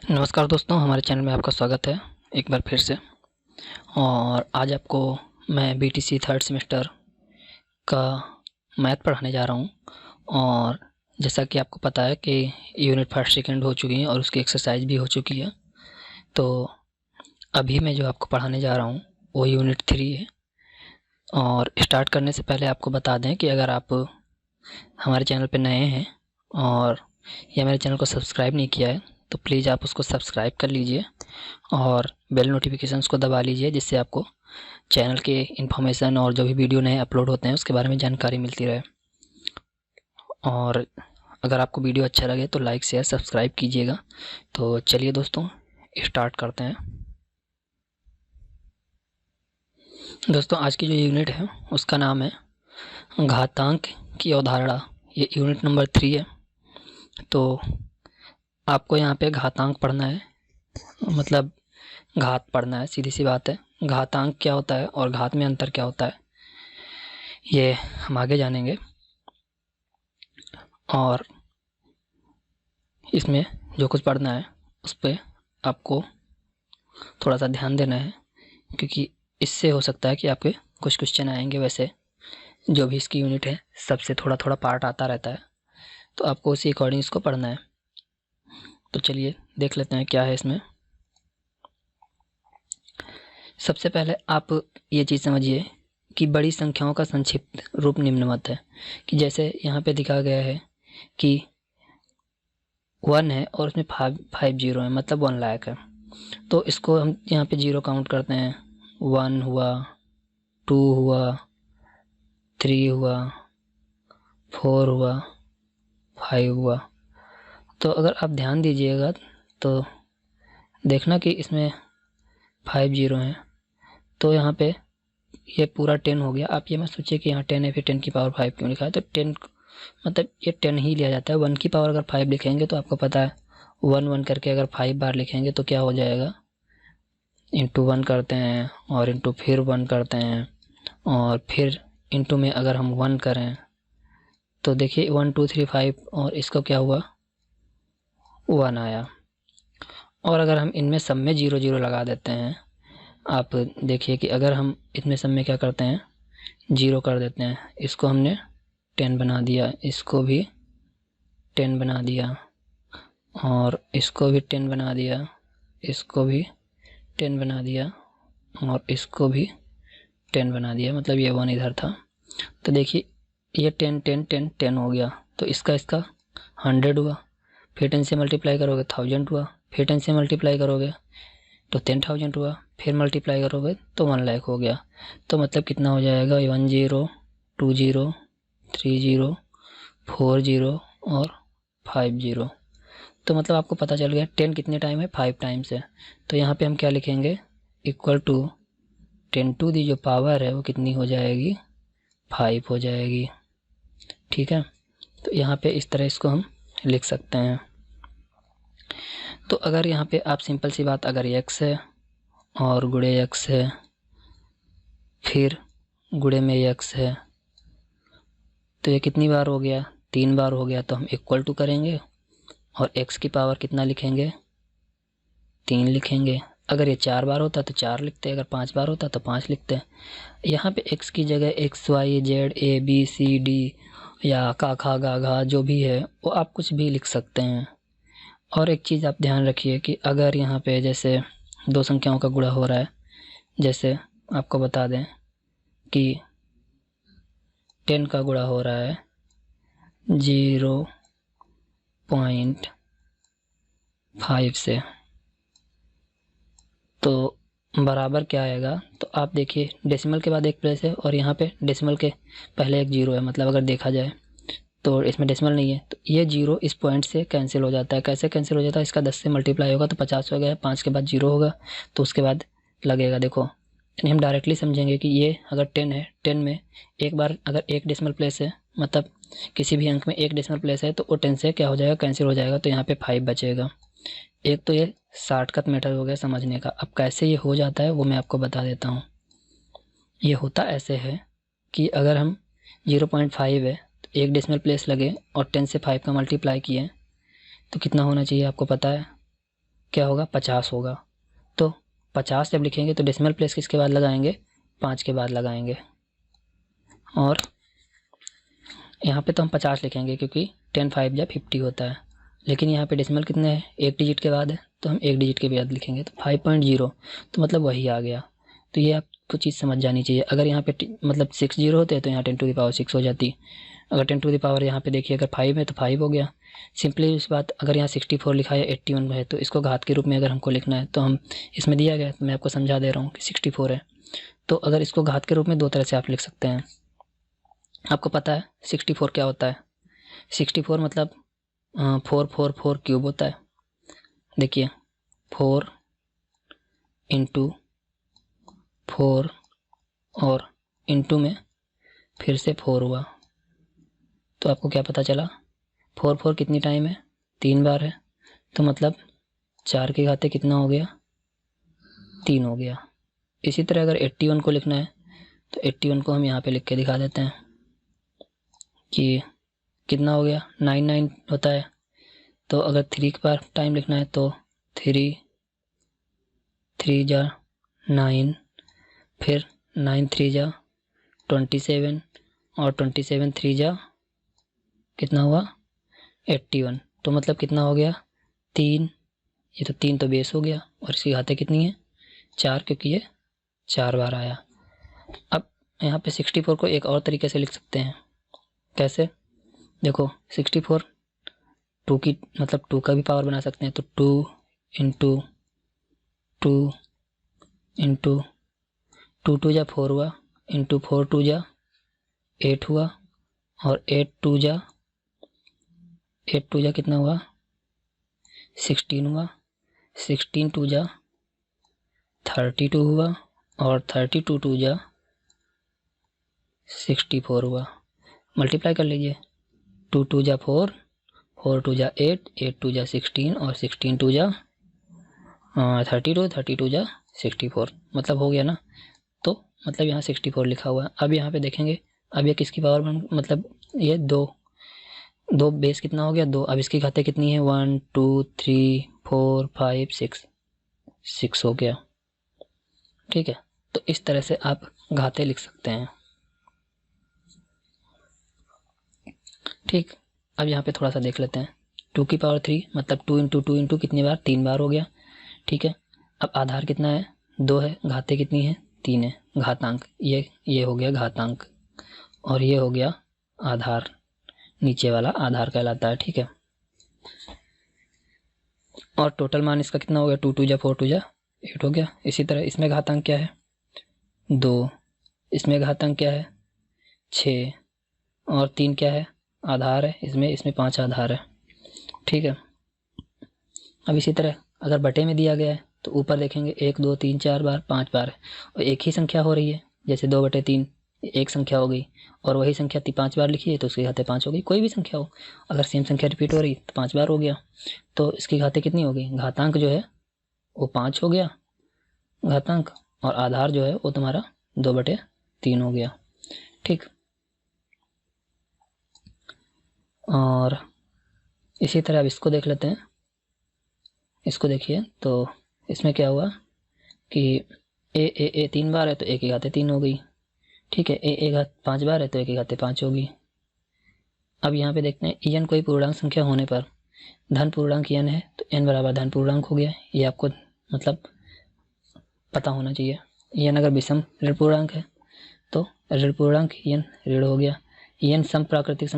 नमस्कार दोस्तों, हमारे चैनल में आपका स्वागत है एक बार फिर से। और आज आपको मैं बीटीसी थर्ड सेमेस्टर का मैथ पढ़ाने जा रहा हूं। और जैसा कि आपको पता है कि यूनिट फर्स्ट सेकंड हो चुकी है और उसकी एक्सरसाइज भी हो चुकी है। तो अभी मैं जो आपको पढ़ाने जा रहा हूं वो यूनिट 3 है। और स्टार्ट करने से पहले आपको बता दें कि अगर आप हमारे चैनल पर नए हैं और या मेरे चैनल को सब्सक्राइब नहीं किया है तो प्लीज़ आप उसको सब्सक्राइब कर लीजिए और बेल नोटिफिकेशंस को दबा लीजिए, जिससे आपको चैनल के इन्फॉर्मेशन और जो भी वीडियो नए अपलोड होते हैं उसके बारे में जानकारी मिलती रहे। और अगर आपको वीडियो अच्छा लगे तो लाइक शेयर सब्सक्राइब कीजिएगा। तो चलिए दोस्तों स्टार्ट करते हैं। दोस्तों आज की जो यूनिट है उसका नाम है घातांक की अवधारणा। ये यूनिट नंबर 3 है। तो आपको यहाँ पे घातांक पढ़ना है, मतलब घात पढ़ना है, सीधी सी बात है। घातांक क्या होता है और घात में अंतर क्या होता है ये हम आगे जानेंगे। और इसमें जो कुछ पढ़ना है उस पर आपको थोड़ा सा ध्यान देना है, क्योंकि इससे हो सकता है कि आपके कुछ क्वेश्चन आएंगे। वैसे जो भी इसकी यूनिट है सबसे थोड़ा थोड़ा पार्ट आता रहता है, तो आपको उसी अकॉर्डिंग इसको पढ़ना है। तो चलिए देख लेते हैं क्या है इसमें। सबसे पहले आप ये चीज़ समझिए कि बड़ी संख्याओं का संक्षिप्त रूप निम्नवत है। कि जैसे यहाँ पे दिखा गया है कि 1 है और उसमें 5 जीरो है, मतलब 1 लाख है। तो इसको हम यहाँ पे जीरो काउंट करते हैं। 1 हुआ, 2 हुआ, 3 हुआ, 4 हुआ, 5 हुआ। तो अगर आप ध्यान दीजिएगा तो देखना कि इसमें 5 जीरो हैं। तो यहाँ पे ये पूरा 10 हो गया। आप ये मत सोचिए कि यहाँ 10 है फिर 10 की पावर 5 क्यों लिखा है। तो 10 मतलब ये 10 ही लिया जाता है। 1 की पावर अगर 5 लिखेंगे तो आपको पता है 1 1 करके अगर 5 बार लिखेंगे तो क्या हो जाएगा, इंटू 1 करते हैं और इंटू फिर 1 करते हैं और फिर इंटू में अगर हम 1 करें तो देखिए 1 2 3 5 और इसको क्या हुआ, 1 आया। और अगर हम इनमें सब में 0 0 लगा देते हैं, आप देखिए कि अगर हम इसमें सब में क्या करते हैं, 0 कर देते हैं। इसको हमने 10 बना दिया, इसको भी 10 बना दिया और इसको भी 10 बना दिया, इसको भी 10 बना दिया और इसको भी 10 बना दिया। मतलब ये 1 इधर था। तो देखिए ये 10 10 10 10 हो गया। तो इसका 100 हुआ। फिर 10 से मल्टीप्लाई करोगे 1000 हुआ। फिर 10 से मल्टीप्लाई करोगे तो 10,000 हुआ। फिर मल्टीप्लाई करोगे तो 1 लाख हो गया। तो मतलब कितना हो जाएगा, 1 0 2 0 3 0 4 0 और 5 0। तो मतलब आपको पता चल गया 10 कितने टाइम है, 5 टाइम्स है। तो यहाँ पे हम क्या लिखेंगे, इक्वल टू 10 टू दी जो पावर है वो कितनी हो जाएगी, 5 हो जाएगी। ठीक है, तो यहाँ पे इस तरह इसको हम लिख सकते हैं। तो अगर यहाँ पे आप सिंपल सी बात, अगर x है और गुणे x है फिर गुणे में x है तो ये कितनी बार हो गया, 3 बार हो गया। तो हम इक्वल टू करेंगे और x की पावर कितना लिखेंगे, 3 लिखेंगे। अगर ये 4 बार होता तो 4 लिखते, अगर 5 बार होता तो 5 लिखते। यहाँ पे x की जगह x y z a b c d या का खा गा घा जो भी है वो आप कुछ भी लिख सकते हैं। और एक चीज़ आप ध्यान रखिए कि अगर यहाँ पे जैसे दो संख्याओं का गुणा हो रहा है, जैसे आपको बता दें कि 10 का गुणा हो रहा है 0.5 से, तो बराबर क्या आएगा। तो आप देखिए डेसिमल के बाद एक प्लेस है और यहाँ पे डेसिमल के पहले एक 0 है। मतलब अगर देखा जाए तो इसमें डेसिमल नहीं है, तो ये 0 इस पॉइंट से कैंसिल हो जाता है। कैसे कैंसिल हो जाता है, इसका 10 से मल्टीप्लाई होगा तो 50 हो गया, 5 के बाद 0 होगा तो उसके बाद लगेगा। देखो यानी हम डायरेक्टली समझेंगे कि ये अगर 10 है, 10 में एक बार अगर एक डेसिमल प्लेस है, मतलब किसी भी अंक में एक डेसिमल प्लेस है तो वो 10 से क्या हो जाएगा, कैंसिल हो जाएगा। तो यहाँ पे 5 बचेगा। एक तो ये शॉर्टकट मेथड हो गया समझने का। अब कैसे ये हो जाता है वो मैं आपको बता देता हूँ। ये होता ऐसे है कि अगर हम 0.5 है तो एक डेसिमल प्लेस लगे और 10 से 5 का मल्टीप्लाई किए तो कितना होना चाहिए आपको पता है, क्या होगा, 50 होगा। तो 50 जब लिखेंगे तो डेसिमल प्लेस किसके बाद लगाएंगे, 5 के बाद लगाएंगे। और यहाँ पे तो हम 50 लिखेंगे क्योंकि 10 5 या 50 होता है, लेकिन यहाँ पे डेसिमल कितने हैं, एक डिजिट के बाद है, तो हम एक डिजिट के बाद लिखेंगे। तो 5.0 तो मतलब वही आ गया। तो ये आपको चीज़ समझ जानी चाहिए। अगर यहाँ पे मतलब 6 जीरो होते हैं तो यहाँ 10⁻6 हो जाती। अगर 10 यहाँ पे देखिए अगर 5 है तो 5 हो गया। सिंपली इस बात, अगर यहाँ 64 लिखा है 81 है तो इसको घात के रूप में अगर हमको लिखना है तो हम इसमें दिया गया, तो मैं आपको समझा दे रहा हूँ कि 64 है। तो अगर इसको घात के रूप में दो तरह से आप लिख सकते हैं। आपको पता है 64 क्या होता है, 64 मतलब 4 क्यूब होता है। देखिए 4 इंटू 4 और इंटू में फिर से 4 हुआ, तो आपको क्या पता चला, 4 कितनी टाइम है, 3 बार है, तो मतलब 4 के घाते कितना हो गया, 3 हो गया। इसी तरह अगर 81 को लिखना है तो 81 को हम यहाँ पे लिख के दिखा देते हैं कि कितना हो गया, 99 होता है। तो अगर 3 के बार टाइम लिखना है तो 3 जा 9, फिर 9 3 जा 27 और 27 3 जा कितना हुआ, 81। तो मतलब कितना हो गया, 3, ये तो 3 तो बेस हो गया, और इसकी घातें कितनी है, 4, क्योंकि ये 4 बार आया। अब यहाँ पे 64 को एक और तरीके से लिख सकते हैं। कैसे, देखो 64 2 की मतलब 2 का भी पावर बना सकते हैं। तो 2 इंटू 2 इंटू 2 2 जा 4 हुआ, इंटू 4 2 जा 8 हुआ, और 8 2 जा कितना हुआ, 16 हुआ, 16 2 जा 32 हुआ, और 32 2 जा 64 हुआ। मल्टीप्लाई कर लीजिए, 2 2 जा 4, 4 2 जा 8, 8 2 जा 16, और 16 2 जा 32, 32 जा 64, मतलब हो गया ना। तो मतलब यहाँ 64 लिखा हुआ है। अब यहाँ पे देखेंगे, अब ये किसकी पावर मतलब ये 2 बेस कितना हो गया, 2। अब इसकी घातें कितनी है, 1 2 3 4 5 6 हो गया। ठीक है, तो इस तरह से आप घातें लिख सकते हैं। ठीक, अब यहाँ पे थोड़ा सा देख लेते हैं। 2 की पावर 3 मतलब 2 इंटू 2 इंटू कितनी बार, 3 बार हो गया। ठीक है, अब आधार कितना है, 2 है, घातें कितनी है, 3 है, घातांक ये हो गया घातांक, और ये हो गया आधार, नीचे वाला आधार कहलाता है। ठीक है, और टोटल मान इसका कितना हो गया, 2 2 जा 4 2 जा 8 हो गया। इसी तरह इसमें घातांक क्या है, 2, इसमें घातांक क्या है, 6, और 3 क्या है, आधार है, इसमें 5 आधार है। ठीक है, अब इसी तरह अगर बटे में दिया गया है तो ऊपर देखेंगे 1 2 3 4 बार 5 बार है, और एक ही संख्या हो रही है, जैसे 2/3 एक संख्या हो गई, और वही संख्या 5 बार लिखी है तो उसकी घातें 5 हो गई। कोई भी संख्या हो, अगर सेम संख्या रिपीट हो रही तो 5 बार हो गया, तो इसकी घातें कितनी हो गई, घातांक जो है वो 5 हो गया घातांक, और आधार जो है वो तुम्हारा 2/3 हो गया। ठीक, और इसी तरह अब इसको देख लेते हैं। इसको देखिए, तो इसमें क्या हुआ कि ए 3 बार है तो 1 की घातें 3 हो गई। ठीक है, ए घात 5 बार है तो 1 की घातें 5 होगी। अब यहाँ पे देखते हैं n कोई पूर्णांक संख्या होने पर धन पूर्णांक n है तो n बराबर धन पूर्णांक हो गया। ये आपको मतलब पता होना चाहिए। n अगर विषम ऋण पूर्णांक है तो ऋण पूर्णांक n ऋण हो गया। n सम प्राकृतिक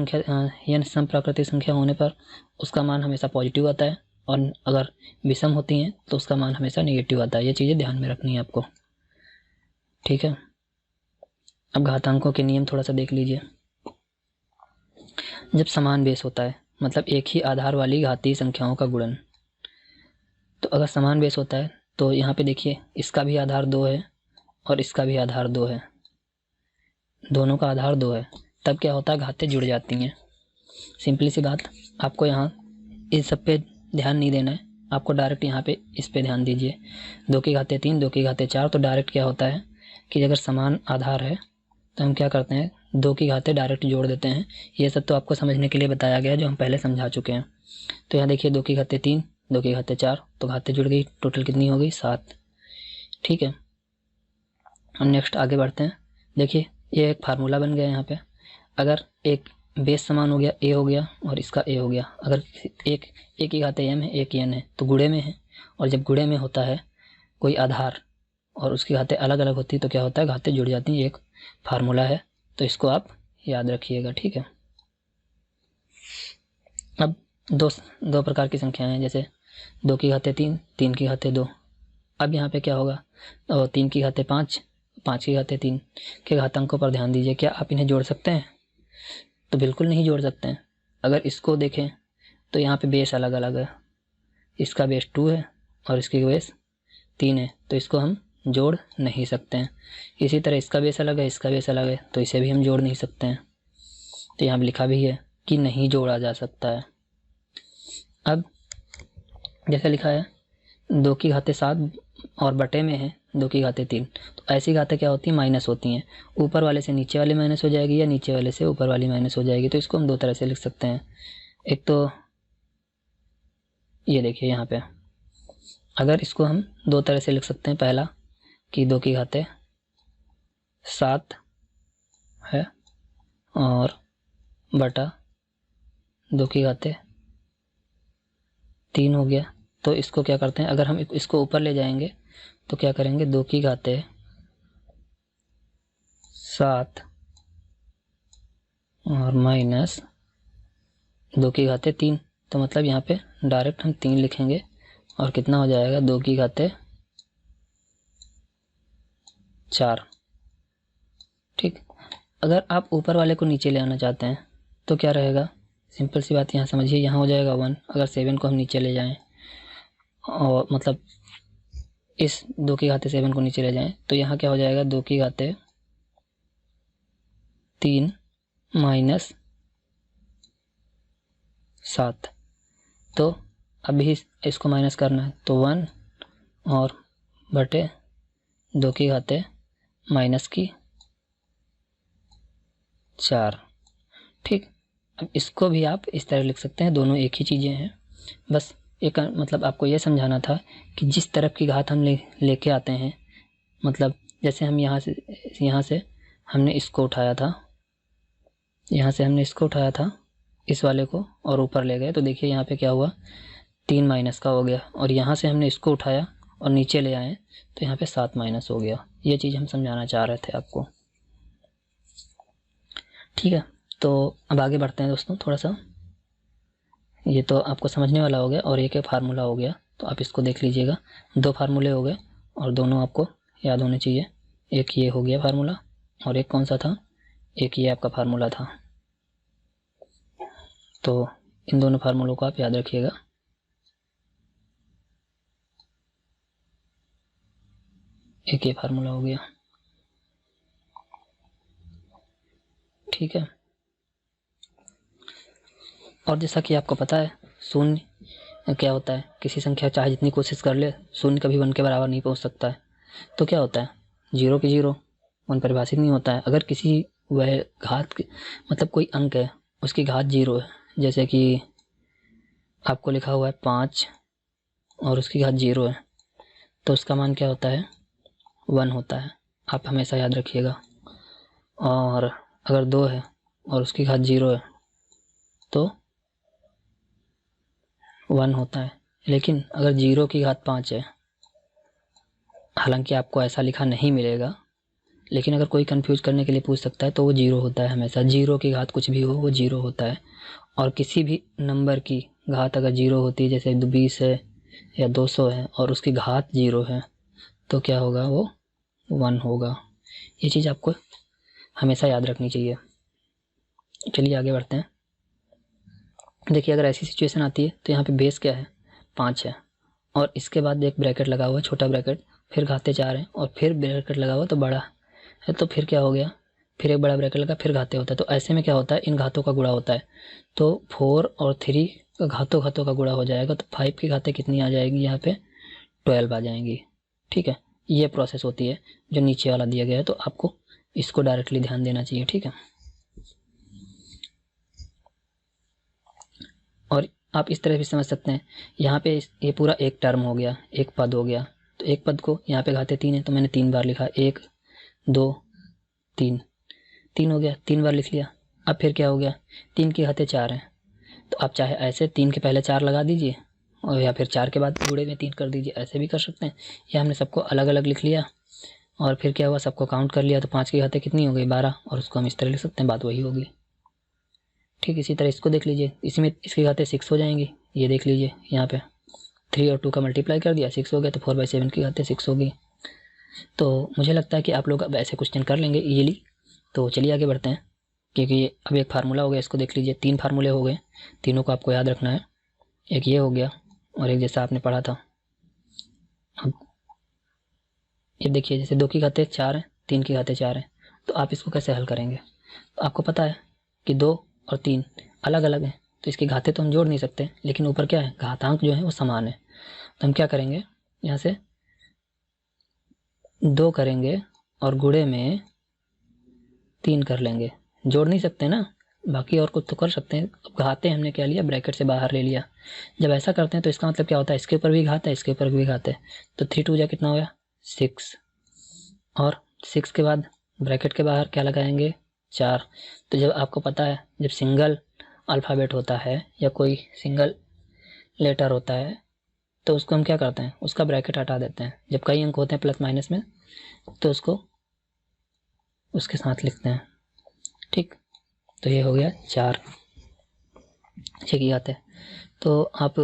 संख्या होने पर उसका मान हमेशा पॉजिटिव आता है, और अगर विषम होती हैं तो उसका मान हमेशा नेगेटिव आता है। ये चीज़ें ध्यान में रखनी है आपको। ठीक है, अब घातांकों के नियम थोड़ा सा देख लीजिए। जब समान बेस होता है मतलब एक ही आधार वाली घातीय संख्याओं का गुणन, तो अगर समान बेस होता है तो यहाँ पे देखिए इसका भी आधार 2 है और इसका भी आधार 2 है, दोनों का आधार 2 है, तब क्या होता है, घातें जुड़ जाती हैं। सिंपली सी बात, आपको यहाँ इस सब पे ध्यान नहीं देना है, आपको डायरेक्ट यहाँ पे इस पे ध्यान दीजिए। 2 की घातें 3, 2 की घातें 4, तो डायरेक्ट क्या होता है कि अगर समान आधार है तो हम क्या करते हैं, 2 की घातें डायरेक्ट जोड़ देते हैं। ये सब तो आपको समझने के लिए बताया गया जो हम पहले समझा चुके हैं। तो यहाँ देखिए 2 की घातें 3, 2 की घाते 4, तो घातें जुड़ गई, टोटल कितनी हो गई 7। ठीक है, हम नेक्स्ट आगे बढ़ते हैं। देखिए ये एक फार्मूला बन गया यहाँ पे। अगर एक बेस समान हो गया, ए हो गया और इसका ए हो गया, अगर एक की घाते m है, एक n है, तो गुणे में है, और जब गुणे में होता है कोई आधार और उसकी घातें अलग अलग होती है तो क्या होता है, घातें जुड़ जाती हैं। एक फार्मूला है, तो इसको आप याद रखिएगा। ठीक है, अब दो प्रकार की संख्याएं हैं, जैसे 2 की घाते 3, 3 की घाते 2। अब यहाँ पे क्या होगा, 3 की घाते 5, 5 की घाते 3 के घातांकों पर ध्यान दीजिए। क्या आप इन्हें जोड़ सकते हैं? तो बिल्कुल नहीं जोड़ सकते हैं। अगर इसको देखें तो यहाँ पे बेस अलग अलग है, इसका बेस 2 है और इसकी बेस 3 है, तो इसको हम जोड़ नहीं सकते हैं। इसी तरह इसका बेस अलग है, इसका बेस अलग है, तो इसे भी हम जोड़ नहीं सकते हैं। तो यहाँ लिखा भी है कि नहीं जोड़ा जा सकता है। अब जैसे लिखा है 2 की घाते 7 और बटे में है 2 की घाते 3, तो ऐसी घातें क्या होती हैं, माइनस होती हैं। ऊपर वाले से नीचे वाली माइनस हो जाएगी या नीचे वाले से ऊपर वाली माइनस हो जाएगी। तो इसको हम दो तरह से लिख सकते हैं। एक तो ये देखिए यहाँ पे, अगर इसको हम दो तरह से लिख सकते हैं। पहला कि 2 की घाते 7 है और बटा 2 की घाते 3 हो गया। तो इसको क्या करते हैं, अगर हम इसको ऊपर ले जाएंगे तो क्या करेंगे, 2 की घाते 7 और माइनस 2 की घाते 3, तो मतलब यहाँ पे डायरेक्ट हम 3 लिखेंगे और कितना हो जाएगा, 2 की घाते 4। ठीक, अगर आप ऊपर वाले को नीचे ले आना चाहते हैं तो क्या रहेगा, सिंपल सी बात यहाँ समझिए, यहाँ हो जाएगा 1। अगर 7 को हम नीचे ले जाएं और मतलब इस 2 की घाते 7 को नीचे ले जाएं तो यहाँ क्या हो जाएगा, 2 की घाते 3 माइनस 7। तो अभी इसको माइनस करना है तो 1 और बटे 2 की घाते माइनस की 4। ठीक, अब इसको भी आप इस तरह लिख सकते हैं, दोनों एक ही चीज़ें हैं। बस एक मतलब आपको ये समझाना था कि जिस तरफ की घात हम लेके आते हैं, मतलब जैसे हम यहाँ से हमने इसको उठाया था, यहाँ से हमने इसको उठाया था इस वाले को और ऊपर ले गए, तो देखिए यहाँ पे क्या हुआ, 3 माइनस का हो गया। और यहाँ से हमने इसको उठाया और नीचे ले आए तो यहाँ पे 7 माइनस हो गया। ये चीज़ हम समझाना चाह रहे थे आपको। ठीक है, तो अब आगे बढ़ते हैं दोस्तों। थोड़ा सा ये तो आपको समझने वाला हो गया और एक फार्मूला हो गया, तो आप इसको देख लीजिएगा। 2 फार्मूले हो गए और दोनों आपको याद होने चाहिए। एक ये हो गया फार्मूला और एक कौन सा था, एक ये आपका फार्मूला था। तो इन दोनों फार्मूलों को आप याद रखिएगा। एक ये फार्मूला हो गया। ठीक है, और जैसा कि आपको पता है शून्य क्या होता है, किसी संख्या चाहे जितनी कोशिश कर ले शून्य कभी 1 के बराबर नहीं पहुंच सकता है। तो क्या होता है, 0 की 0 1 परिभाषित नहीं होता है। अगर किसी वह घात मतलब कोई अंक है उसकी घात 0 है, जैसे कि आपको लिखा हुआ है 5 और उसकी घात 0 है, तो उसका मान क्या होता है, 1 होता है। आप हमेशा याद रखिएगा। और अगर 2 है और उसकी घात 0 है तो 1 होता है। लेकिन अगर 0 की घात 5 है, हालांकि आपको ऐसा लिखा नहीं मिलेगा, लेकिन अगर कोई कंफ्यूज करने के लिए पूछ सकता है तो वो 0 होता है हमेशा। 0 की घात कुछ भी हो वो 0 होता है। और किसी भी नंबर की घात अगर 0 होती है, जैसे 20 है या 200 है और उसकी घात 0 है, तो क्या होगा, वो 1 होगा। ये चीज़ आपको हमेशा याद रखनी चाहिए। चलिए आगे बढ़ते हैं। देखिए अगर ऐसी सिचुएशन आती है तो यहाँ पे बेस क्या है, 5 है और इसके बाद एक ब्रैकेट लगा हुआ है, छोटा ब्रैकेट, फिर घाते 4 हैं और फिर ब्रैकेट लगा हुआ तो बड़ा है, तो फिर क्या हो गया, फिर एक बड़ा ब्रैकेट लगा, फिर घाते होता है। तो ऐसे में क्या होता है, इन घातों का गुणा होता है। तो 4 और 3 का घातों का गुणा हो जाएगा, तो 5 की घातें कितनी आ जाएगी, यहाँ पे 12 आ जाएंगी। ठीक है, ये प्रोसेस होती है जो नीचे वाला दिया गया है, तो आपको इसको डायरेक्टली ध्यान देना चाहिए। ठीक है, और आप इस तरह भी समझ सकते हैं, यहाँ पे ये पूरा एक टर्म हो गया, एक पद हो गया, तो एक पद को यहाँ पे घाते 3 है तो मैंने 3 बार लिखा, 1 2 3, 3 हो गया, 3 बार लिख लिया। अब फिर क्या हो गया, 3 की घाते 4 हैं, तो आप चाहे ऐसे 3 के पहले 4 लगा दीजिए और या फिर 4 के बाद गुणे में 3 कर दीजिए, ऐसे भी कर सकते हैं। या हमने सबको अलग अलग लिख लिया और फिर क्या हुआ, सबको काउंट कर लिया तो 5 की घाते कितनी हो गई, 12, और उसको हम इस तरह लिख सकते हैं, बात वही होगी। ठीक इसी तरह इसको देख लीजिए, इसमें इसकी घाते 6 हो जाएंगी, ये देख लीजिए यहाँ पे 3 और 2 का मल्टीप्लाई कर दिया, 6 हो गया, तो 4/7 की घाते 6 होगी। तो मुझे लगता है कि आप लोग अब ऐसे क्वेश्चन कर लेंगे इजीली। तो चलिए आगे बढ़ते हैं, क्योंकि अब एक फार्मूला हो गया, इसको देख लीजिए, 3 फार्मूले हो गए, तीनों को आपको याद रखना है। एक ये हो गया और एक जैसा आपने पढ़ा था। अब ये देखिए, जैसे 2 की घाते 4 है, 3 की घाते 4 है, तो आप इसको कैसे हल करेंगे। तो आपको पता है कि 2 और 3 अलग अलग हैं, तो इसकी घाते तो हम जोड़ नहीं सकते, लेकिन ऊपर क्या है, घातांक जो है वो समान है। तो हम क्या करेंगे, यहाँ से 2 करेंगे और गुणे में 3 कर लेंगे, जोड़ नहीं सकते ना, बाकी और कुछ तो कर सकते हैं। अब घाते हमने क्या लिया, ब्रैकेट से बाहर ले लिया। जब ऐसा करते हैं तो इसका मतलब क्या होता है, इसके ऊपर भी घात है, इसके ऊपर भी घात है, तो 3 2 जा कितना हो गया 6, और 6 के बाद ब्रैकेट के बाहर क्या लगाएंगे 4। तो जब आपको पता है, जब सिंगल अल्फ़ाबेट होता है या कोई सिंगल लेटर होता है तो उसको हम क्या करते हैं, उसका ब्रैकेट हटा देते हैं। जब कई अंक होते हैं प्लस माइनस में तो उसको उसके साथ लिखते हैं। ठीक, तो ये हो गया 4, ठीक ही आते हैं। तो आप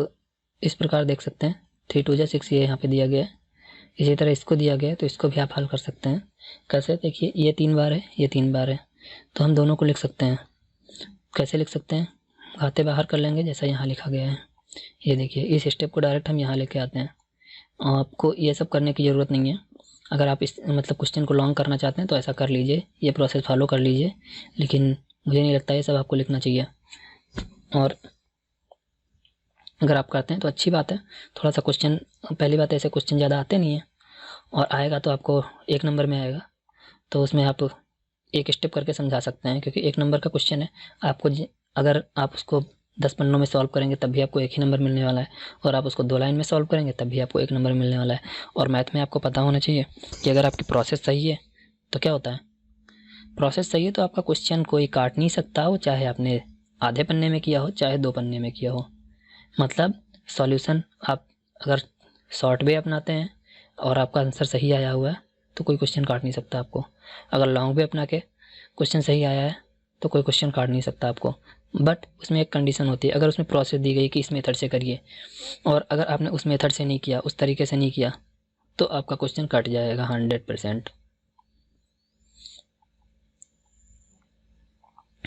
इस प्रकार देख सकते हैं, 3 2 जा 6 ये यहाँ पे दिया गया है। इसी तरह इसको दिया गया है तो इसको भी आप हल कर सकते हैं। कैसे, देखिए ये 3 बार है, ये 3 बार है, तो हम दोनों को लिख सकते हैं। कैसे लिख सकते हैं, घाते बाहर कर लेंगे जैसा यहाँ लिखा गया है। ये देखिए, इस स्टेप को डायरेक्ट हम यहाँ लेके आते हैं। आपको ये सब करने की ज़रूरत नहीं है। अगर आप इस मतलब क्वेश्चन को लॉन्ग करना चाहते हैं तो ऐसा कर लीजिए, ये प्रोसेस फॉलो कर लीजिए, लेकिन मुझे नहीं लगता ये सब आपको लिखना चाहिए। और अगर आप करते हैं तो अच्छी बात है। थोड़ा सा क्वेश्चन, पहली बात ऐसे क्वेश्चन ज़्यादा आते नहीं हैं, और आएगा तो आपको 1 नंबर में आएगा, तो उसमें आप एक स्टेप करके समझा सकते हैं, क्योंकि 1 नंबर का क्वेश्चन है। आपको अगर आप उसको 10 पन्नों में सॉल्व करेंगे तब भी आपको 1 ही नंबर मिलने वाला है, और आप उसको 2 लाइन में सॉल्व करेंगे तब भी आपको 1 नंबर मिलने वाला है। और मैथ में आपको पता होना चाहिए कि अगर आपकी प्रोसेस सही है तो क्या होता है, प्रोसेस सही है तो आपका क्वेश्चन कोई काट नहीं सकता हो, चाहे आपने आधे पन्ने में किया हो चाहे 2 पन्ने में किया हो। मतलब सॉल्यूशन आप अगर शॉर्ट वे अपनाते हैं और आपका आंसर सही आया हुआ है तो कोई क्वेश्चन काट नहीं सकता आपको। अगर लॉन्ग वे अपना के क्वेश्चन सही आया है तो कोई क्वेश्चन काट नहीं सकता आपको। बट उसमें एक कंडीशन होती है, अगर उसमें प्रोसेस दी गई कि इस मेथड से करिए, और अगर आपने उस मेथड से नहीं किया, उस तरीके से नहीं किया, तो आपका क्वेश्चन कट जाएगा 100%।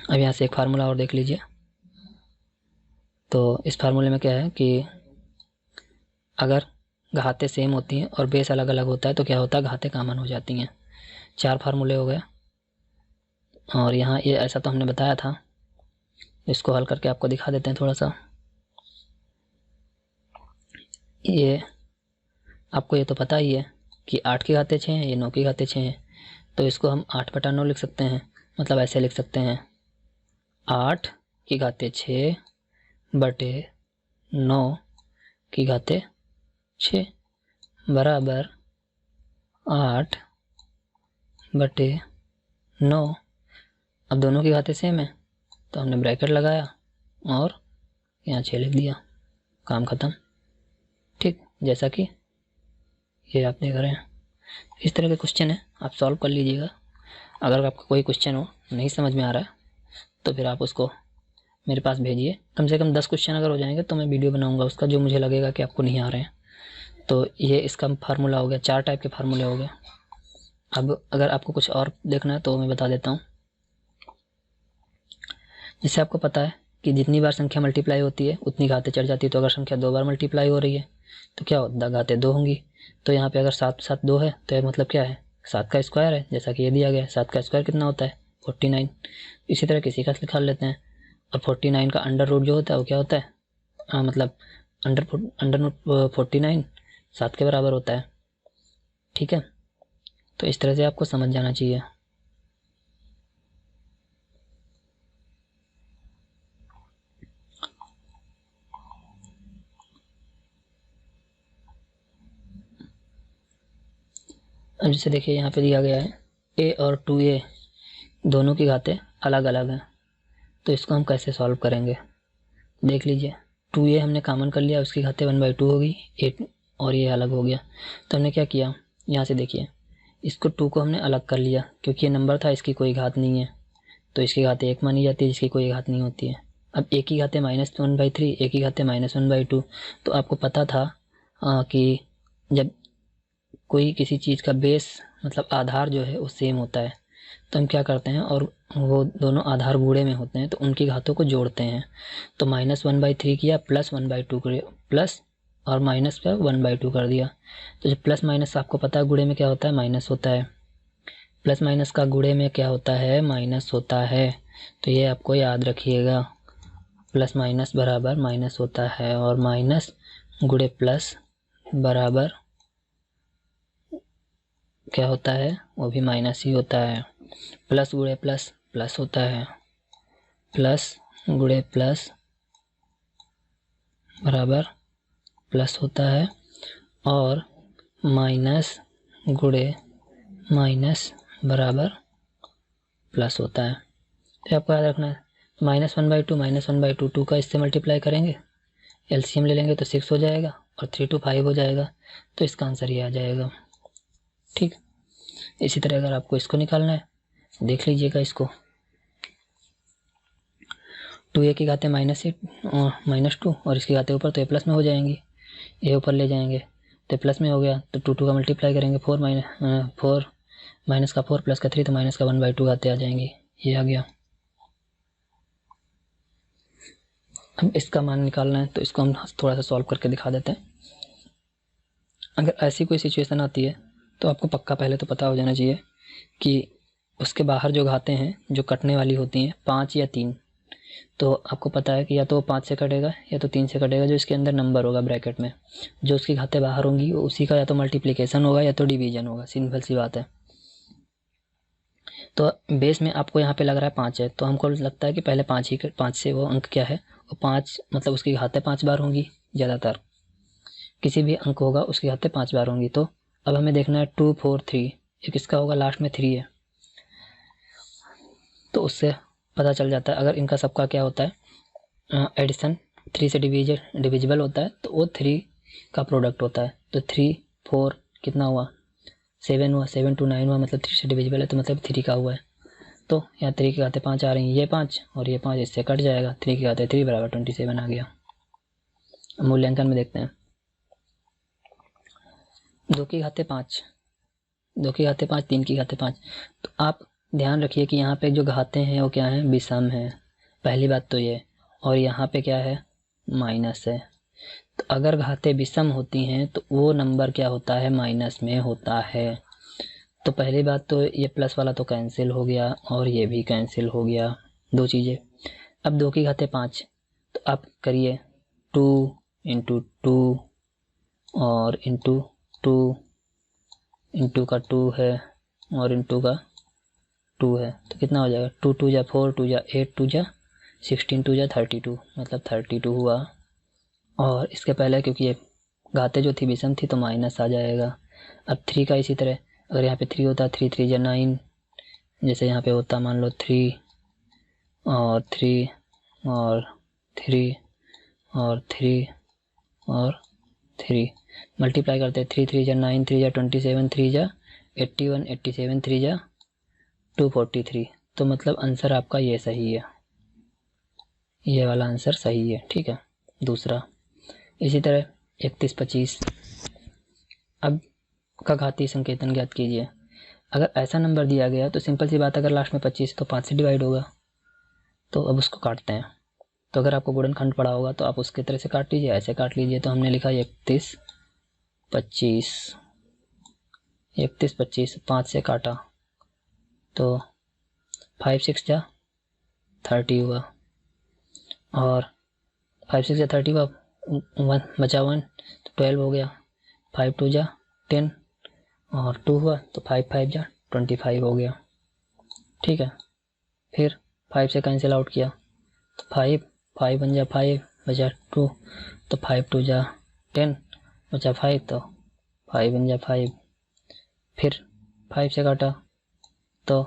अब यहाँ से एक फार्मूला और देख लीजिए। तो इस फार्मूले में क्या है कि अगर घातें सेम होती हैं और बेस अलग अलग होता है तो क्या होता है, घातें कॉमन हो जाती हैं। 4 फार्मूले हो गए, और यहाँ ये ऐसा तो हमने बताया था, इसको हल करके आपको दिखा देते हैं थोड़ा सा। ये आपको ये तो पता ही है कि 8 की घातें 6 हैं, ये 9 की घातें 6 हैं, तो इसको हम 8/9 लिख सकते हैं। मतलब ऐसे लिख सकते हैं, 8 की घातें 6/9 की घातें 6 बराबर 8/9। अब दोनों की घातें सेम है तो हमने ब्रैकेट लगाया और यहाँ 6 लिख दिया, काम ख़त्म। ठीक, जैसा कि ये आप देख रहे हैं, इस तरह के क्वेश्चन है, आप सॉल्व कर लीजिएगा। अगर आपका कोई क्वेश्चन हो नहीं समझ में आ रहा है तो फिर आप उसको मेरे पास भेजिए। कम से कम 10 क्वेश्चन अगर हो जाएंगे तो मैं वीडियो बनाऊंगा उसका, जो मुझे लगेगा कि आपको नहीं आ रहे हैं। तो ये इसका फार्मूला हो गया, 4 टाइप के फार्मूले हो गए। अब अगर आपको कुछ और देखना है तो मैं बता देता हूँ। जैसे आपको पता है कि जितनी बार संख्या मल्टीप्लाई होती है उतनी घातें चढ़ जाती है, तो अगर संख्या 2 बार मल्टीप्लाई हो रही है तो क्या होता है, घातें 2 होंगी। तो यहाँ पे अगर 7 7 2 है तो यह मतलब क्या है, 7 का स्क्वायर है, जैसा कि ये दिया गया है। 7 का स्क्वायर कितना होता है 49। इसी तरह किसी का निकाल लेते हैं। और 49 का अंडर रूट जो होता है वो क्या होता है, मतलब अंडर रूट 49 7 के बराबर होता है। ठीक है, तो इस तरह से आपको समझ जाना चाहिए। अब जैसे देखिए यहाँ पे दिया गया है a और 2a दोनों की घातें अलग अलग हैं, तो इसको हम कैसे सॉल्व करेंगे देख लीजिए। 2a हमने कॉमन कर लिया, उसकी घातें 1/2 होगी, 8 और ये अलग हो गया। तो हमने क्या किया, यहाँ से देखिए इसको 2 को हमने अलग कर लिया क्योंकि ये नंबर था, इसकी कोई घात नहीं है तो इसकी घातें 1 मानी जाती है, जिसकी कोई घात नहीं होती है। अब एक की घातें -1/3, एक की घातें -1/2। तो आपको पता था कि जब कोई किसी चीज़ का बेस मतलब आधार जो है वो सेम होता है तो हम क्या करते हैं, और वो दोनों आधार गुणे में होते हैं तो उनकी घातों को जोड़ते हैं। तो -1/3 किया, +1/2 प्लस और माइनस का 1/2 कर दिया। तो जब प्लस माइनस आपको पता है गुणे में क्या होता है, माइनस होता है। प्लस माइनस का गुणे में क्या होता है, माइनस होता है। तो ये आपको याद रखिएगा, प्लस माइनस बराबर माइनस होता है और माइनस गुणे प्लस बराबर क्या होता है, वो भी माइनस ही होता है। प्लस गुणे प्लस प्लस होता है, प्लस गुणे प्लस बराबर प्लस होता है और माइनस गुणे माइनस बराबर प्लस होता है। तो आपको याद रखना है -1/2 2 का इससे मल्टीप्लाई करेंगे, एलसीएम ले लेंगे तो 6 हो जाएगा और 3 2 5 हो जाएगा। तो इसका आंसर ये आ जाएगा। ठीक, इसी तरह अगर आपको इसको निकालना है देख लीजिएगा, इसको 2a की घातें -2 और इसकी घातें ऊपर तो ए प्लस में हो जाएंगी, ए ऊपर ले जाएंगे तो प्लस में हो गया, तो 2 का मल्टीप्लाई करेंगे 4 माइनस का 4 प्लस का 3 तो माइनस का 1/2 घातें आ जाएंगी, ये आ गया। अब इसका मान निकालना है तो इसको हम थोड़ा सा सॉल्व करके दिखा देते हैं। अगर ऐसी कोई सिचुएशन आती है तो आपको पक्का पहले तो पता हो जाना चाहिए कि उसके बाहर जो घातें हैं जो कटने वाली होती हैं 5 या 3, तो आपको पता है कि या तो 5 से कटेगा या तो 3 से कटेगा। जो इसके अंदर नंबर होगा ब्रैकेट में, जो उसकी घातें बाहर होंगी उसी का या तो मल्टीप्लिकेशन होगा या तो डिवीजन होगा, सिंपल सी बात है। तो बेस में आपको यहाँ पे लग रहा है 5 है, तो हमको लगता है कि पहले 5 से वो अंक क्या है, वो 5 मतलब उसकी घातें 5 बार होंगी, ज़्यादातर किसी भी अंक होगा उसकी घातें 5 बार होंगी। तो अब हमें देखना है 2 4 3, एक इसका होगा लास्ट में 3 है, तो उससे पता चल जाता है अगर इनका सबका क्या होता है एडिशन 3 से डिविजिबल होता है तो वो 3 का प्रोडक्ट होता है। तो 3 4 कितना हुआ, 7 हुआ, 7 2 9 हुआ, मतलब 3 से डिविजिबल है तो मतलब 3 का हुआ है। तो यहाँ 3 की घातें 5 आ रही हैं, ये 5 और ये 5 इससे कट जाएगा, 3 की घातें 3 बराबर 27 आ गया। मूल्यांकन में देखते हैं, 2 की घातें 5, 2 की घातें 5, 3 की घातें 5। तो आप ध्यान रखिए कि यहाँ पे जो घातें हैं वो क्या हैं, विषम है, पहली बात तो ये, और यहाँ पे क्या है, माइनस है। तो अगर घातें विषम होती हैं तो वो नंबर क्या होता है, माइनस में होता है। तो पहली बात तो ये प्लस वाला तो कैंसिल हो गया और ये भी कैंसिल हो गया, दो चीज़ें। अब 2 की घातें 5, तो आप करिए 2 इंटू 2 और इंटू 2 इंटू का 2 है और इंटू का 2 है, तो कितना हो जाएगा, 2 2 जा 4, 2 जा 8, 2 जा 16, 2 जा 32, मतलब 32 हुआ। और इसके पहले क्योंकि ये घातें जो थी विषम थी तो माइनस आ जाएगा। अब 3 का इसी तरह, अगर यहाँ पे 3 होता 3 3 जा 9, जैसे यहाँ पे होता मान लो 3 और 3 और 3 और 3 और 3, मल्टीप्लाई करते 3 3 जा 9, 3 जा 27, 3 जा 81, 87, 3 जा 243। तो मतलब आंसर आपका ये सही है, ये वाला आंसर सही है। ठीक है, दूसरा इसी तरह 31 25। अब का घातीय संकेतन ज्ञात कीजिए। अगर ऐसा नंबर दिया गया तो सिंपल सी बात, अगर लास्ट में 25 तो 5 से डिवाइड होगा, तो अब उसको काटते हैं। तो अगर आपको गुणनखंड पड़ा होगा तो आप उसकी तरह से काट लीजिए, ऐसे काट लीजिए। तो हमने लिखा 31 25, 31 25 5 से काटा तो 5 6 जा 30 हुआ, और 5 6 जा 30 हुआ, 1 बचा 1 तो 12 हो गया, 5 2 जा 10 और 2 हुआ तो 5 5 जा 25 हो गया। ठीक है, फिर 5 से कैंसिल आउट किया तो 5 5 बन जा 5 बचा 2 तो 5 2 जा 10 बचा 5 तो 5 बन जा 5, फिर 5 से काटा तो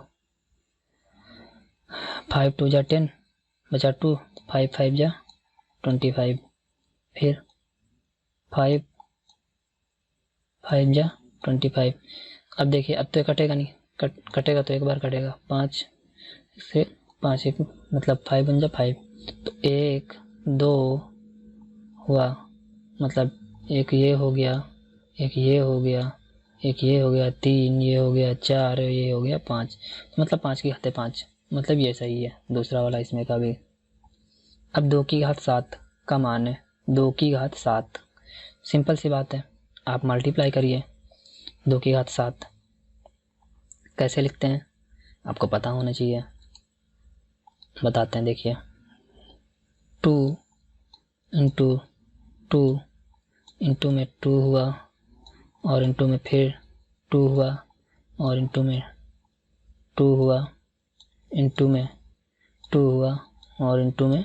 5 2 जा 10 बचा 2, 5 5 जा 25, फिर 5 5 जा 25। अब देखिए अब तो ये कटेगा नहीं, कटेगा तो एक बार कटेगा, 5 से 5 एक मतलब 5 बन जा 5, तो 1 2 हुआ, मतलब एक ये हो गया, एक ये हो गया, एक ये हो गया, 3 ये हो गया, 4 ये हो गया, 5, मतलब 5 की घाते 5, मतलब ये सही है दूसरा वाला इसमें का भी। अब 2 की घात 7 का मान है 2 की घात 7, सिंपल सी बात है, आप मल्टीप्लाई करिए 2 की घात 7। कैसे लिखते हैं आपको पता होना चाहिए, बताते हैं। देखिए 2 इंटू 2 इंटू में 2 हुआ, और इंटू में फिर 2 हुआ, और इंटू में 2 हुआ, इंटू में 2 हुआ, और इंटू में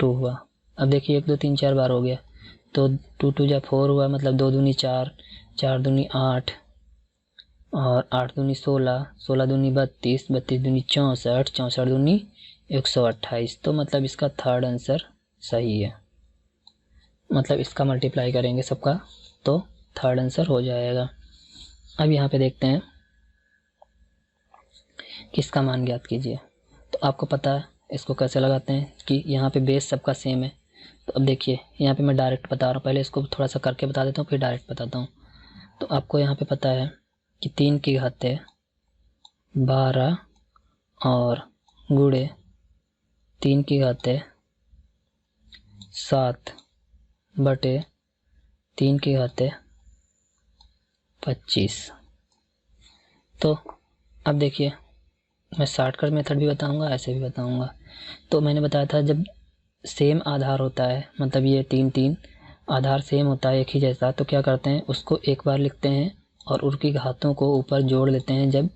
2 हुआ। अब देखिए 1 2 3 4 बार हो गया, तो 2 2 जा 4 हुआ, मतलब 2 दूनी 4, 4 दूनी 8, और 8 दूनी 16, 16 दूनी 32, 32 दूनी 64, 64 दूनी 128। तो मतलब इसका थर्ड आंसर सही है, मतलब इसका मल्टीप्लाई करेंगे सबका तो थर्ड आंसर हो जाएगा। अब यहाँ पे देखते हैं किसका मान ज्ञात कीजिए। तो आपको पता है इसको कैसे लगाते हैं कि यहाँ पे बेस सबका सेम है। तो अब देखिए यहाँ पे मैं डायरेक्ट बता रहा हूँ, पहले इसको थोड़ा सा करके बता देता हूँ फिर डायरेक्ट बताता हूँ। तो आपको यहाँ पे पता है कि 3 की घाते 12 और गुणे 3 की घाते 7 बटे 3 की घाते 25। तो अब देखिए मैं शॉर्टकट मेथड भी बताऊंगा, ऐसे भी बताऊंगा। तो मैंने बताया था जब सेम आधार होता है, मतलब ये 3 3 आधार सेम होता है एक ही जैसा, तो क्या करते हैं उसको एक बार लिखते हैं और उनकी घातों को ऊपर जोड़ लेते हैं जब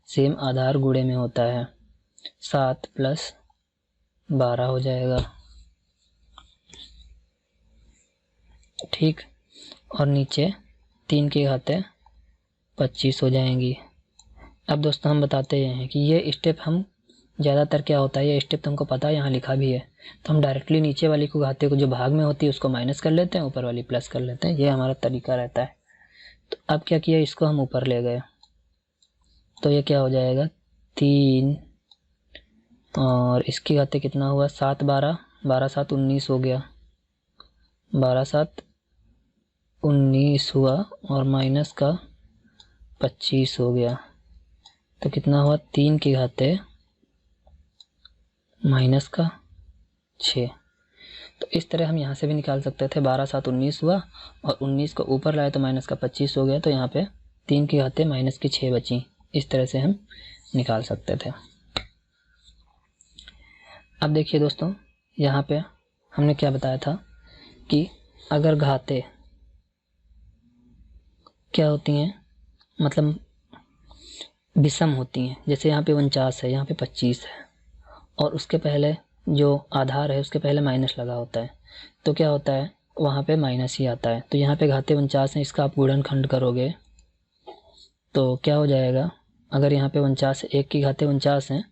सेम आधार गुणे में होता है। 7 प्लस 12 हो जाएगा, ठीक, और नीचे 3 की घातें 25 हो जाएंगी। अब दोस्तों हम बताते हैं कि ये स्टेप हम ज़्यादातर क्या होता है, ये स्टेप तो हमको पता है, यहाँ लिखा भी है, तो हम डायरेक्टली नीचे वाली को घाते को जो भाग में होती है उसको माइनस कर लेते हैं, ऊपर वाली प्लस कर लेते हैं, ये हमारा तरीका रहता है। तो अब क्या किया, इसको हम ऊपर ले गए, तो ये क्या हो जाएगा 3, और इसकी घाते कितना हुआ 7 12, 12 7 19 हो गया, 12 7 19 हुआ, और माइनस का 25 हो गया, तो कितना हुआ 3 की घाते माइनस का 6। तो इस तरह हम यहाँ से भी निकाल सकते थे, 12 7 19 हुआ, और 19 को ऊपर लाए तो माइनस का 25 हो गया, तो यहाँ पे 3 की घाते माइनस की 6 बची। इस तरह से हम निकाल सकते थे। अब देखिए दोस्तों यहाँ पे हमने क्या बताया था कि अगर घाते क्या होती हैं, मतलब विषम होती हैं, जैसे यहाँ पे 49 है, यहाँ पे 25 है, और उसके पहले जो आधार है उसके पहले माइनस लगा होता है, तो क्या होता है वहाँ पे माइनस ही आता है। तो यहाँ पे घाते 49 हैं, इसका आप गुणनखंड करोगे तो क्या हो जाएगा, अगर यहाँ पे 49 है, 1 की घाते 49 हैं,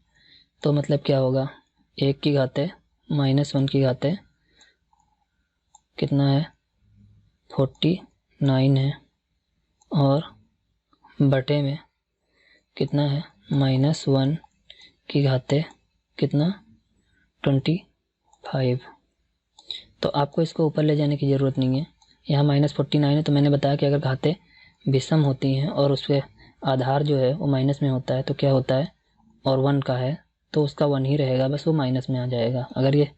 तो मतलब क्या होगा 1 की घाते -1 की घाते कितना है 49 है, और बटे में कितना है -1 की घाते कितना 25। तो आपको इसको ऊपर ले जाने की ज़रूरत नहीं है, यहाँ -49 है, तो मैंने बताया कि अगर घाते विषम होती हैं और उसके आधार जो है वो माइनस में होता है तो क्या होता है, और 1 का है तो उसका 1 ही रहेगा, बस वो माइनस में आ जाएगा। अगर ये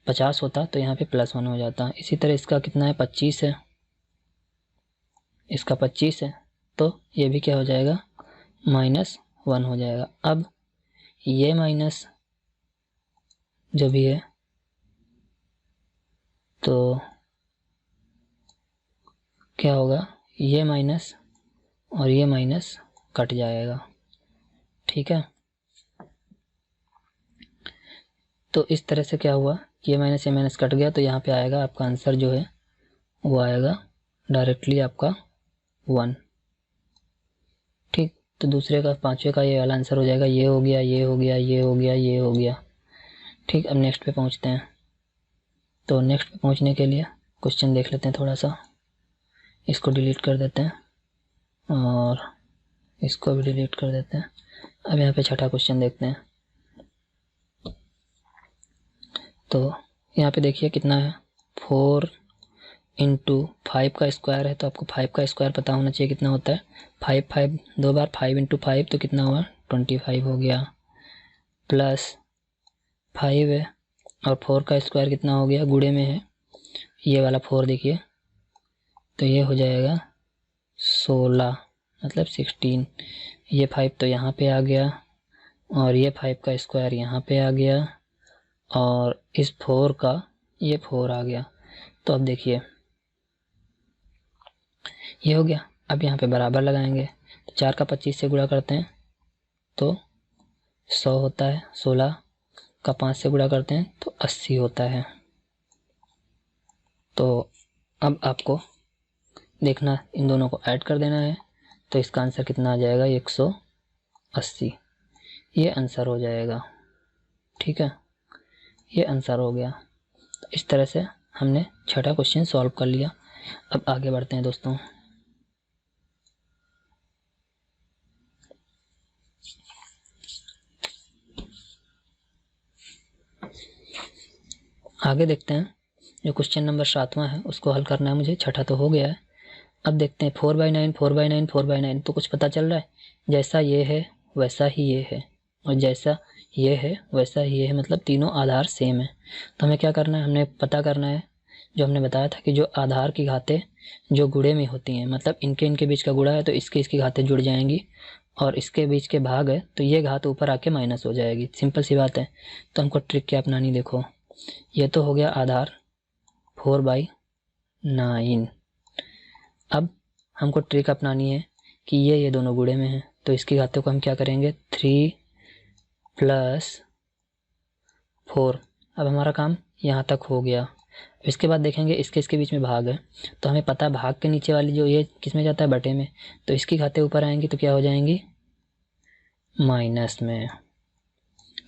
50 होता तो यहाँ पे +1 हो जाता। इसी तरह इसका कितना है 25 है, इसका 25 है, तो ये भी क्या हो जाएगा -1 हो जाएगा। अब ये माइनस जो भी है तो क्या होगा, ये माइनस और ये माइनस कट जाएगा, ठीक है। तो इस तरह से क्या हुआ कि ये माइनस कट गया, तो यहाँ पे आएगा आपका आंसर जो है वो आएगा डायरेक्टली आपका 1, ठीक। तो दूसरे का, पाँचवें का ये वाला आंसर हो जाएगा। ये हो गया, ये हो गया, ये हो गया, ये हो गया। ठीक, अब नेक्स्ट पे पहुँचते हैं। तो नेक्स्ट पे पहुँचने के लिए क्वेश्चन देख लेते हैं थोड़ा सा। इसको डिलीट कर देते हैं और इसको भी डिलीट कर देते हैं। अब यहाँ पे छठा क्वेश्चन देखते हैं। तो यहाँ पे देखिए कितना है, 4 इंटू 5 का स्क्वायर है, तो आपको 5 का स्क्वायर पता होना चाहिए कितना होता है। 5 5 दो बार, 5 इंटू 5 तो कितना हुआ, 25 हो गया। प्लस 5 है और 4 का स्क्वायर कितना हो गया, गुणे में है ये वाला 4 देखिए, तो ये हो जाएगा 16 मतलब 16। ये 5 तो यहाँ पे आ गया और ये 5 का स्क्वायर यहाँ पे आ गया और इस 4 का ये 4 आ गया। तो अब देखिए ये हो गया। अब यहाँ पे बराबर लगाएंगे, तो 4 का 25 से गुणा करते हैं तो 100 होता है, 16 का 5 से गुणा करते हैं तो 80 होता है। तो अब आपको देखना, इन दोनों को ऐड कर देना है, तो इसका आंसर कितना आ जाएगा, 180। ये आंसर हो जाएगा। ठीक है, ये आंसर हो गया। तो इस तरह से हमने छठा क्वेश्चन सॉल्व कर लिया। अब आगे बढ़ते हैं दोस्तों। आगे देखते हैं, जो क्वेश्चन नंबर 7वां है उसको हल करना है मुझे। छठा तो हो गया है। अब देखते हैं 4/9 4/9 4/9, तो कुछ पता चल रहा है, जैसा ये है वैसा ही ये है और जैसा ये है वैसा ही ये है, मतलब तीनों आधार सेम है। तो हमें क्या करना है, हमने पता करना है, जो हमने बताया था कि जो आधार की घातें जो गुणे में होती हैं, मतलब इनके इनके बीच का गुणा है तो इसकी घातें जुड़ जाएंगी और इसके बीच के भाग है तो ये घात ऊपर आके माइनस हो जाएगी। सिंपल सी बात है। तो हमको ट्रिक क्या अपनानी, देखो ये तो हो गया आधार 4/9। अब हमको ट्रिक अपनानी है कि ये दोनों गुणे में हैं, तो इसकी घातों को हम क्या करेंगे, 3 + 4। अब हमारा काम यहाँ तक हो गया। इसके बाद देखेंगे इसके बीच में भाग है, तो हमें पता है भाग के नीचे वाली जो ये किस में जाता है, बटे में, तो इसकी घातें ऊपर आएंगी तो क्या हो जाएंगी, माइनस में,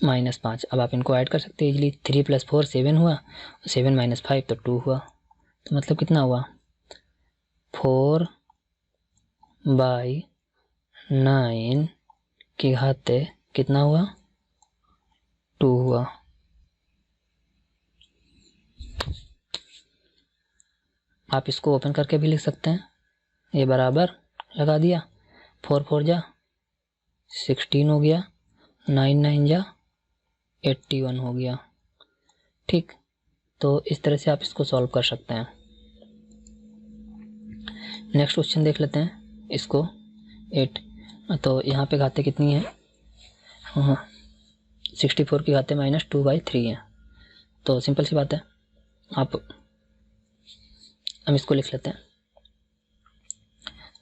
-5। अब आप इनको ऐड कर सकते हैं इजीली। 3 + 4 7 हुआ, 7 - 5 तो 2 हुआ, तो मतलब कितना हुआ, 4/9 की घातें कितना हुआ, 2 हुआ। आप इसको ओपन करके भी लिख सकते हैं, ये बराबर लगा दिया, 4 4 जा 16 हो गया, 9 9 जा 81 हो गया। ठीक, तो इस तरह से आप इसको सॉल्व कर सकते हैं। नेक्स्ट क्वेश्चन देख लेते हैं इसको। 8, तो यहाँ पे घातें कितनी है, 64 की घातें -2/3 है। तो सिंपल सी बात है, आप हम इसको लिख लेते हैं।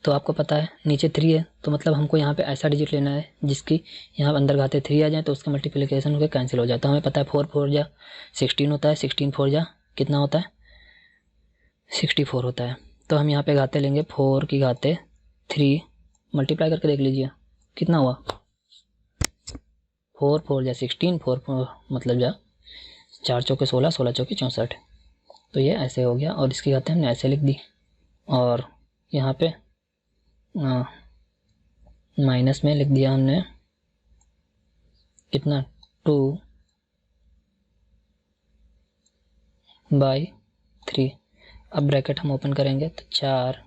तो आपको पता है नीचे 3 है, तो मतलब हमको यहाँ पे ऐसा डिजिट लेना है जिसकी यहाँ अंदर घाते 3 आ जाए तो उसका मल्टीप्लिकेशन होकर कैंसिल हो जाए। तो हमें पता है 4 4 जा 16 होता है, 16 4 जा कितना होता है, 64 होता है। तो हम यहाँ पे घाते लेंगे, 4 की घाते 3 मल्टीप्लाई करके देख लीजिए कितना हुआ, 4 4 जा 16, 4 4 मतलब जा 4 चौके 16, 16 चौके 64। तो ये ऐसे हो गया और इसकी घातें हमने ऐसे लिख दी और यहाँ पे माइनस में लिख दिया हमने कितना, 2/3। अब ब्रैकेट हम ओपन करेंगे तो 4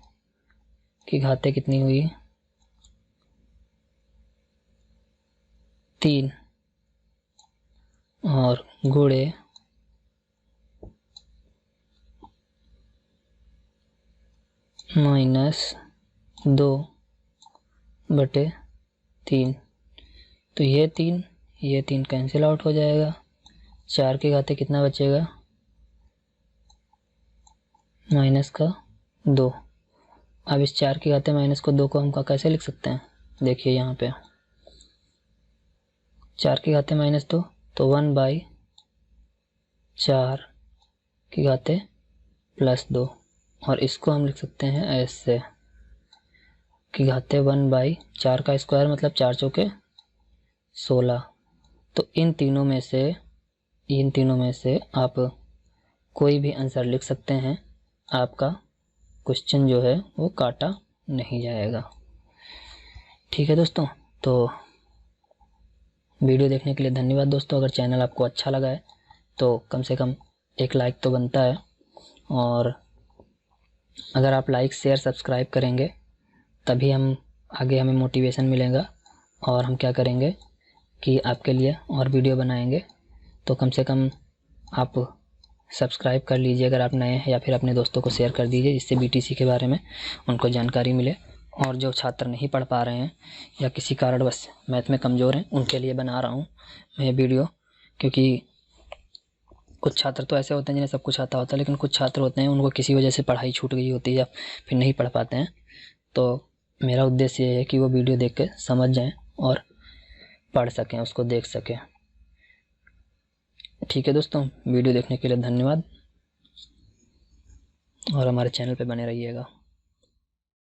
की घातें कितनी हुई, 3 और गुणे -2/3। तो ये 3 कैंसिल आउट हो जाएगा। 4 की घातें कितना बचेगा, -2। अब इस 4 की घातें -2 को हम कैसे लिख सकते हैं, देखिए यहाँ पे 4 की घातें -2 तो 1/4 की घातें +2 और इसको हम लिख सकते हैं ऐसे की घाते 1/4 का स्क्वायर मतलब 4 चौके 16। तो इन तीनों में से आप कोई भी आंसर लिख सकते हैं, आपका क्वेश्चन जो है वो काटा नहीं जाएगा। ठीक है दोस्तों, तो वीडियो देखने के लिए धन्यवाद दोस्तों। अगर चैनल आपको अच्छा लगा है तो कम से कम एक लाइक तो बनता है, और अगर आप लाइक शेयर सब्सक्राइब करेंगे तभी हमें मोटिवेशन मिलेगा, और हम क्या करेंगे कि आपके लिए और वीडियो बनाएंगे। तो कम से कम आप सब्सक्राइब कर लीजिए अगर आप नए हैं, या फिर अपने दोस्तों को शेयर कर दीजिए जिससे बीटीसी के बारे में उनको जानकारी मिले। और जो छात्र नहीं पढ़ पा रहे हैं या किसी कारणवश मैथ में कमज़ोर हैं, उनके लिए बना रहा हूँ मैं वीडियो, क्योंकि कुछ छात्र तो ऐसे होते हैं जिन्हें सब कुछ आता होता है, लेकिन कुछ छात्र होते हैं उनको किसी वजह से पढ़ाई छूट गई होती है या फिर नहीं पढ़ पाते हैं। तो मेरा उद्देश्य ये है कि वो वीडियो देख के समझ जाएं और पढ़ सकें, उसको देख सकें। ठीक है दोस्तों, वीडियो देखने के लिए धन्यवाद, और हमारे चैनल पे बने रहिएगा।